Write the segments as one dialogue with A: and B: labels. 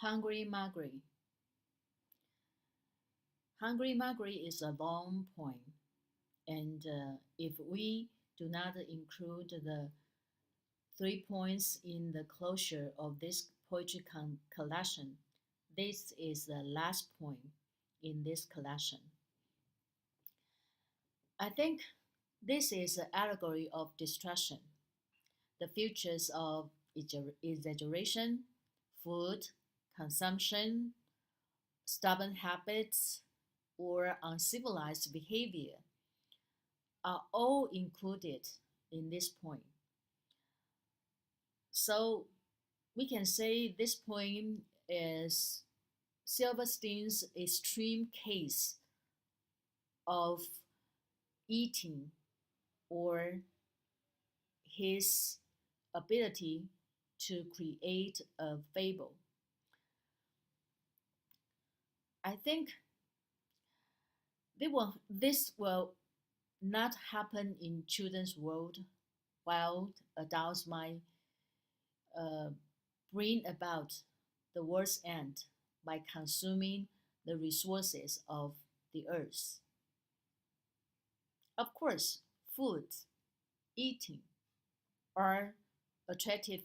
A: Hungry Muggery. Hungry Muggery is a long poem, and if we do not include the 3 points in the closure of this poetry collection, this is the last poem in this collection. I think this is an allegory of destruction, the futures of exaggeration, food, consumption, stubborn habits, or uncivilized behavior are all included in this poem. So we can say this poem is Silverstein's extreme case of eating or his ability to create a fable. I think this will not happen in children's world, while adults might uh, bring about the world's end by consuming the resources of the earth. Of course, food, eating are attractive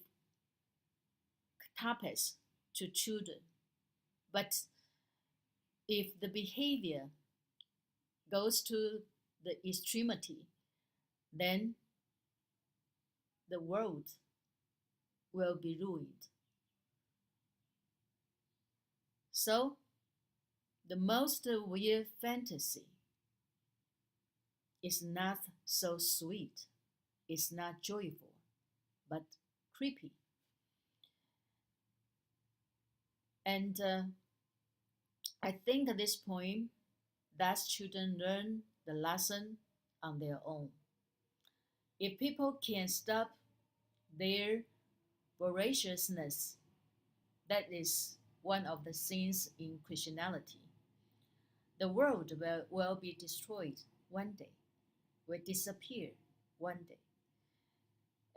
A: topics to children, but if the behavior goes to the extremity, then the world will be ruined. So, the most weird fantasy is not so sweet, it's not joyful, but creepy. And I think this poem lets children learn the lesson on their own. If people can stop their voraciousness, that is one of the sins in Christianity. The world will be destroyed one day, will disappear one day.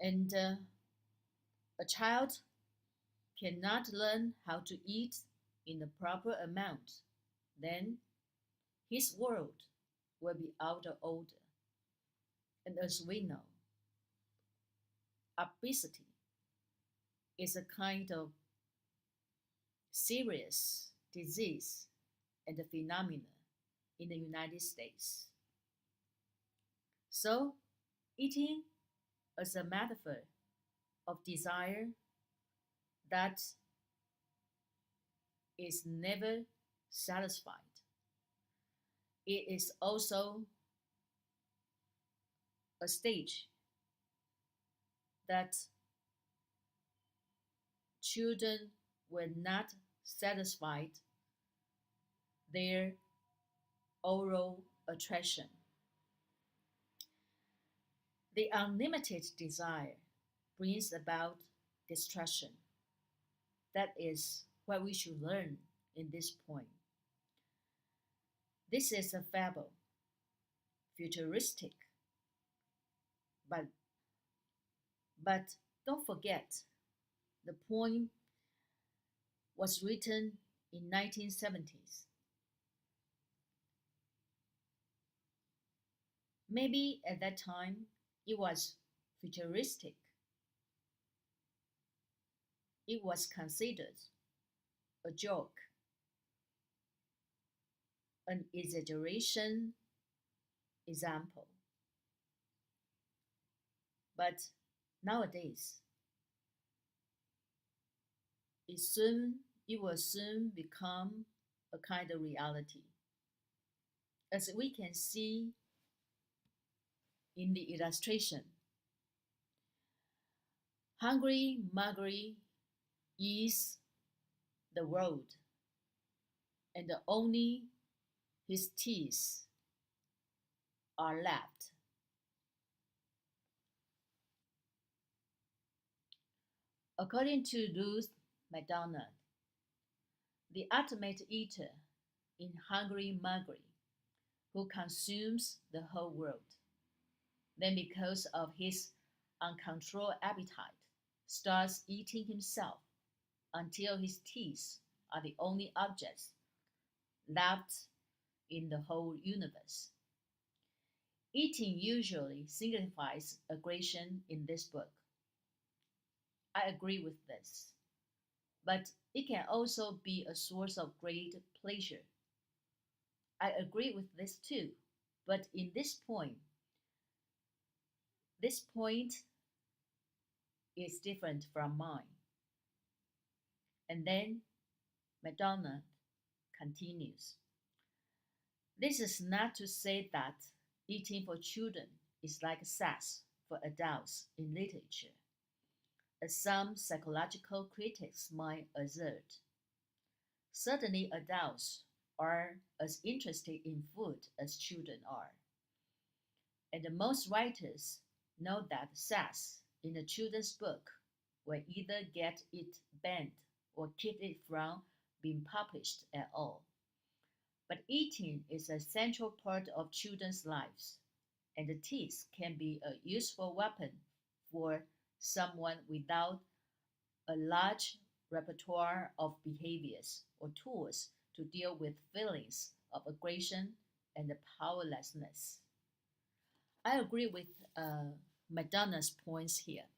A: And a child cannot learn how to eat in the proper amount, then his world will be out of order. And as we know, obesity is a kind of serious disease and a phenomenon in the United States. So, eating as a metaphor of desire that is never satisfied. It is also a stage that children were not satisfied their oral attraction. The unlimited desire brings about destruction. That is what we should learn in this point. This is a fable, futuristic, but don't forget, the poem was written in 1970s. Maybe at that time it was futuristic. It was considered a joke, an exaggeration example. But nowadays, it will soon become a kind of reality. As we can see in the illustration, Hungry Muggery is the world, and only his teeth are left. According to Ruth MacDonald, the ultimate eater in Hungry Muggery, who consumes the whole world, then because of his uncontrolled appetite, starts eating himself until his teeth are the only objects left in the whole universe. Eating usually signifies aggression in this book. I agree with this, but it can also be a source of great pleasure. I agree with this too, but in this point is different from mine. And then Madonna continues. This is not to say that eating for children is like sex for adults in literature, as some psychological critics might assert. Certainly, adults are as interested in food as children are, and most writers know that sex in a children's book will either get it banned or keep it from being published at all. But eating is a central part of children's lives, and the teeth can be a useful weapon for someone without a large repertoire of behaviors or tools to deal with feelings of aggression and powerlessness. I agree with Madonna's points here.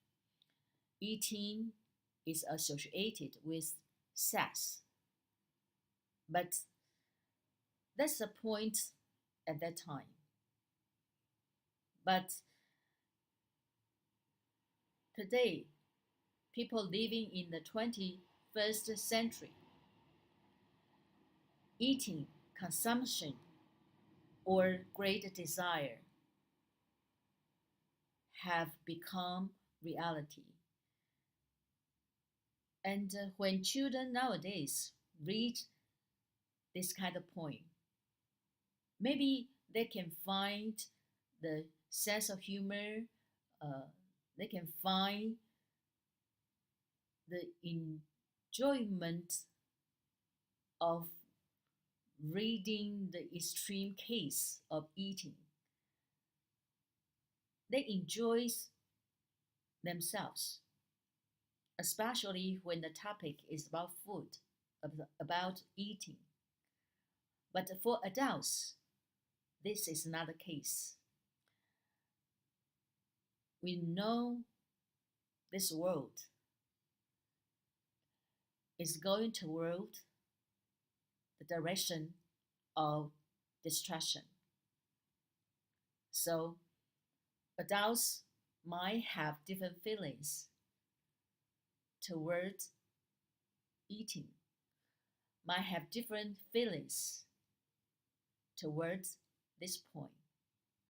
A: Eating is associated with sex, but that's the point at that time. But today, people living in the 21st century, eating, consumption, or great desire have become reality. And when children nowadays read this kind of poem, maybe they can find the sense of humor, uh, they can find the enjoyment of reading the extreme case of eating. They enjoy themselves, especially when the topic is about food, about eating. But for adults, this is not the case. We know this world is going toward the direction of destruction. So adults might have different feelings towards eating, might have different feelings towards this point.